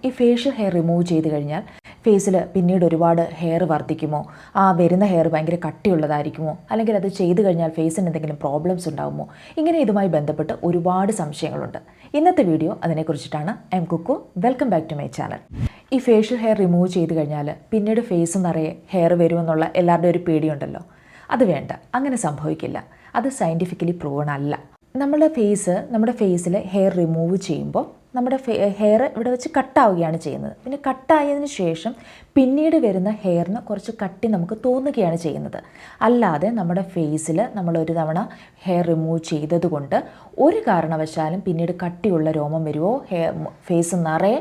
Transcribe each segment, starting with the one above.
ഈ facial hair remove ചെയ്ത് കഴിഞ്ഞാൽ ഫേസിൽ പിന്നീട് ഒരുപാട് ഹെയർ വർദ്ധിക്കുമോ, ആ വരുന്ന ഹെയർ ഭയങ്കര കട്ടിയുള്ളതായിരിക്കുമോ, അല്ലെങ്കിൽ അത് ചെയ്തു കഴിഞ്ഞാൽ ഫേസിന് എന്തെങ്കിലും പ്രോബ്ലംസ് ഉണ്ടാകുമോ, ഇങ്ങനെ ഇതുമായി ബന്ധപ്പെട്ട് ഒരുപാട് സംശയങ്ങളുണ്ട്. ഇന്നത്തെ വീഡിയോ അതിനെക്കുറിച്ചിട്ടാണ്. I am Kukku, welcome back to my channel. ഈ ഫേഷ്യൽ ഹെയർ റിമൂവ് ചെയ്ത് കഴിഞ്ഞാൽ പിന്നീട് ഫേസ് നിറയെ ഹെയർ വരുമെന്നുള്ള എല്ലാവരുടെയും ഒരു പേടിയുണ്ടല്ലോ. അത് വേണ്ട, അങ്ങനെ സംഭവിക്കില്ല. അത് സയൻറ്റിഫിക്കലി പ്രൂവൺ അല്ല. നമ്മുടെ ഫേസിൽ ഹെയർ റിമൂവ് ചെയ്യുമ്പോൾ നമ്മുടെ ഹെയർ ഇവിടെ വെച്ച് കട്ടാവുകയാണ് ചെയ്യുന്നത്. പിന്നെ കട്ടായതിന് ശേഷം പിന്നീട് വരുന്ന ഹെയറിന് കുറച്ച് കട്ടി നമുക്ക് തോന്നുകയാണ് ചെയ്യുന്നത്. അല്ലാതെ നമ്മുടെ ഫേസിൽ നമ്മളൊരു തവണ ഹെയർ റിമൂവ് ചെയ്തതുകൊണ്ട് ഒരു കാരണവശാലും പിന്നീട് കട്ടിയുള്ള രോമം വരുമോ, ഫേസ് നിറയെ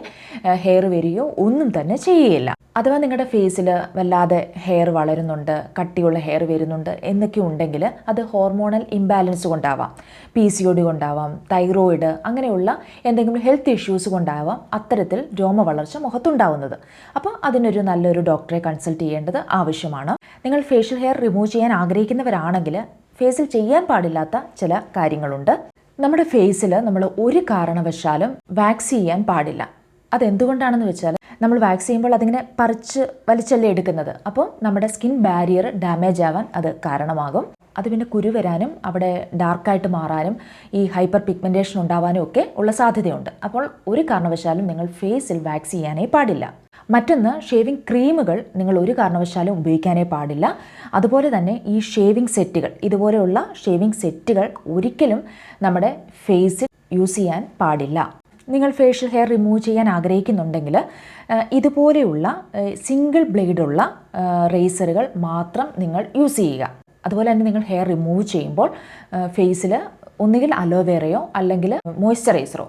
ഹെയർ വരികയോ ഒന്നും തന്നെ ചെയ്യുകയില്ല. അഥവാ നിങ്ങളുടെ ഫേസിൽ വല്ലാതെ ഹെയർ വളരുന്നുണ്ട്, കട്ടിയുള്ള ഹെയർ വരുന്നുണ്ട് എന്നൊക്കെ ഉണ്ടെങ്കിൽ അത് ഹോർമോണൽ ഇംബാലൻസ് കൊണ്ടാവാം, PCOD കൊണ്ടാവാം, തൈറോയിഡ്, അങ്ങനെയുള്ള എന്തെങ്കിലും ഹെൽത്ത് ഇഷ്യൂസ് കൊണ്ടാവാം അത്തരത്തിൽ രോമ വളർച്ച മുഖത്തുണ്ടാവുന്നത്. അപ്പോൾ അതിനൊരു നല്ലൊരു ഡോക്ടറെ കൺസൾട്ട് ചെയ്യേണ്ടത് ആവശ്യമാണ്. നിങ്ങൾ ഫേഷ്യൽ ഹെയർ റിമൂവ് ചെയ്യാൻ ആഗ്രഹിക്കുന്നവരാണെങ്കിൽ ഫേസിൽ ചെയ്യാൻ പാടില്ലാത്ത ചില കാര്യങ്ങളുണ്ട്. നമ്മുടെ ഫേസിൽ നമ്മൾ ഒരു കാരണവശാലും വാക്സ് ചെയ്യാൻ പാടില്ല. അതെന്തുകൊണ്ടാണെന്ന് വെച്ചാൽ നമ്മൾ വാക്സ് ചെയ്യുമ്പോൾ അതിങ്ങനെ പറിച്ച് വലിച്ചല്ലേ എടുക്കുന്നത്. അപ്പോൾ നമ്മുടെ സ്കിൻ ബാരിയർ ഡാമേജ് ആവാൻ അത് കാരണമാകും. അത് പിന്നെ കുരു വരാനും അവിടെ ഡാർക്കായിട്ട് മാറാനും ഈ ഹൈപ്പർ പിഗ്മെൻറ്റേഷൻ ഉണ്ടാവാനും ഒക്കെ ഉള്ള സാധ്യതയുണ്ട്. അപ്പോൾ ഒരു കാരണവശാലും നിങ്ങൾ ഫേസിൽ വാക്സ് ചെയ്യാനേ പാടില്ല. മറ്റൊന്ന്, ഷേവിംഗ് ക്രീമുകൾ നിങ്ങൾ ഒരു കാരണവശാലും ഉപയോഗിക്കാനേ പാടില്ല. അതുപോലെ തന്നെ ഈ ഷേവിംഗ് സെറ്റുകൾ, ഇതുപോലെയുള്ള ഷേവിംഗ് സെറ്റുകൾ ഒരിക്കലും നമ്മുടെ ഫേസിൽ യൂസ് ചെയ്യാൻ പാടില്ല. നിങ്ങൾ ഫേഷ്യൽ ഹെയർ റിമൂവ് ചെയ്യാൻ ആഗ്രഹിക്കുന്നുണ്ടെങ്കിൽ ഇതുപോലെയുള്ള സിംഗിൾ ബ്ലേഡുള്ള റേസറുകൾ മാത്രം നിങ്ങൾ യൂസ് ചെയ്യുക. അതുപോലെ തന്നെ നിങ്ങൾ ഹെയർ റിമൂവ് ചെയ്യുമ്പോൾ ഫേസിൽ ഒന്നുകിൽ അലോവേറയോ അല്ലെങ്കിൽ മോയ്സ്ചറൈസറോ,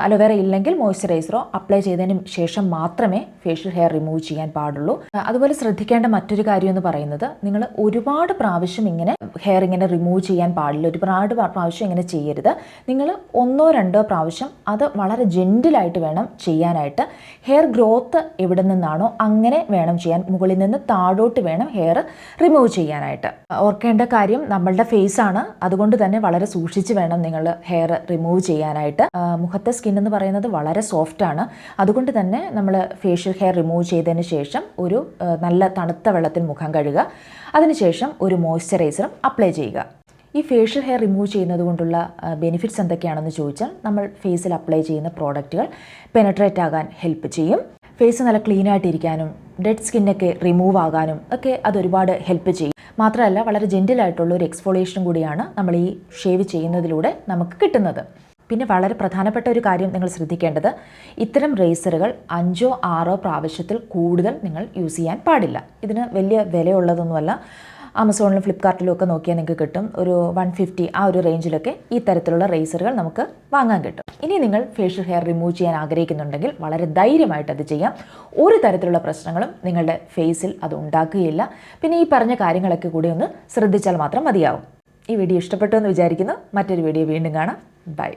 അലോവേറ ഇല്ലെങ്കിൽ മോയ്സ്ചറൈസറോ അപ്ലൈ ചെയ്തതിന് ശേഷം മാത്രമേ ഫേഷ്യൽ ഹെയർ റിമൂവ് ചെയ്യാൻ പാടുള്ളൂ. അതുപോലെ ശ്രദ്ധിക്കേണ്ട മറ്റൊരു കാര്യം എന്ന് പറയുന്നത്, നിങ്ങൾ ഒരുപാട് പ്രാവശ്യം ഇങ്ങനെ ഹെയർ ഇങ്ങനെ റിമൂവ് ചെയ്യാൻ പാടില്ല. ഒരുപാട് പ്രാവശ്യം ഇങ്ങനെ ചെയ്യരുത്. നിങ്ങൾ 1-2 പ്രാവശ്യം അത് വളരെ ജെൻറ്റിലായിട്ട് വേണം ചെയ്യാനായിട്ട്. ഹെയർ ഗ്രോത്ത് എവിടെ നിന്നാണോ അങ്ങനെ വേണം ചെയ്യാൻ. മുകളിൽ നിന്ന് താഴോട്ട് വേണം ഹെയർ റിമൂവ് ചെയ്യാനായിട്ട്. ഓർക്കേണ്ട കാര്യം, നമ്മളുടെ ഫേസാണ്, അതുകൊണ്ട് തന്നെ വളരെ സൂക്ഷിച്ച് വേണം നിങ്ങൾ ഹെയർ റിമൂവ് ചെയ്യാനായിട്ട്. മുഖത്തെ സ്കിൻ എന്ന് പറയുന്നത് വളരെ സോഫ്റ്റ് ആണ്. അതുകൊണ്ട് തന്നെ നമ്മൾ ഫേഷ്യൽ ഹെയർ റിമൂവ് ചെയ്തതിന് ശേഷം ഒരു നല്ല തണുത്ത വെള്ളത്തിൽ മുഖം കഴുകുക. അതിനുശേഷം ഒരു മോയ്സ്ചറൈസറും അപ്ലൈ ചെയ്യുക. ഈ ഫേഷ്യൽ ഹെയർ റിമൂവ് ചെയ്യുന്നത് കൊണ്ടുള്ള ബെനിഫിറ്റ്സ് എന്തൊക്കെയാണെന്ന് ചോദിച്ചാൽ, നമ്മൾ ഫേസിൽ അപ്ലൈ ചെയ്യുന്ന പ്രോഡക്റ്റുകൾ പെനട്രേറ്റ് ആകാൻ ഹെൽപ്പ് ചെയ്യും. ഫേസ് നല്ല ക്ലീൻ ആയിട്ടിരിക്കാനും ഡെഡ് സ്കിന്നൊക്കെ റിമൂവ് ആകാനും ഒക്കെ അതൊരുപാട് ഹെൽപ്പ് ചെയ്യും. മാത്രമല്ല വളരെ ജെൻറ്റിലായിട്ടുള്ള ഒരു എക്സ്ഫോളിയേഷനും കൂടിയാണ് നമ്മൾ ഈ ഷേവ് ചെയ്യുന്നതിലൂടെ നമുക്ക് കിട്ടുന്നത്. പിന്നെ വളരെ പ്രധാനപ്പെട്ട ഒരു കാര്യം നിങ്ങൾ ശ്രദ്ധിക്കേണ്ടത്, ഇത്തരം റേസറുകൾ 5-6 പ്രാവശ്യത്തിൽ കൂടുതൽ നിങ്ങൾ യൂസ് ചെയ്യാൻ പാടില്ല. ഇതിന് വലിയ വിലയുള്ളതൊന്നുമല്ല. ആമസോണിലും ഫ്ലിപ്കാർട്ടിലും ഒക്കെ നോക്കിയാൽ നിങ്ങൾക്ക് കിട്ടും. ഒരു 150 ആ ഒരു റേഞ്ചിലൊക്കെ ഈ തരത്തിലുള്ള റേസറുകൾ നമുക്ക് വാങ്ങാൻ കിട്ടും. ഇനി നിങ്ങൾ ഫേഷ്യൽ ഹെയർ റിമൂവ് ചെയ്യാൻ ആഗ്രഹിക്കുന്നുണ്ടെങ്കിൽ വളരെ ധൈര്യമായിട്ട് അത് ചെയ്യാം. ഒരു തരത്തിലുള്ള പ്രശ്നങ്ങളും നിങ്ങളുടെ ഫേസിൽ അത് ഉണ്ടാക്കുകയില്ല. പിന്നെ ഈ പറഞ്ഞ കാര്യങ്ങളൊക്കെ കൂടി ഒന്ന് ശ്രദ്ധിച്ചാൽ മാത്രം മതിയാവും. ഈ വീഡിയോ ഇഷ്ടപ്പെട്ടു എന്ന് വിചാരിക്കുന്നു. മറ്റൊരു വീഡിയോ വീണ്ടും കാണാം. ബൈ.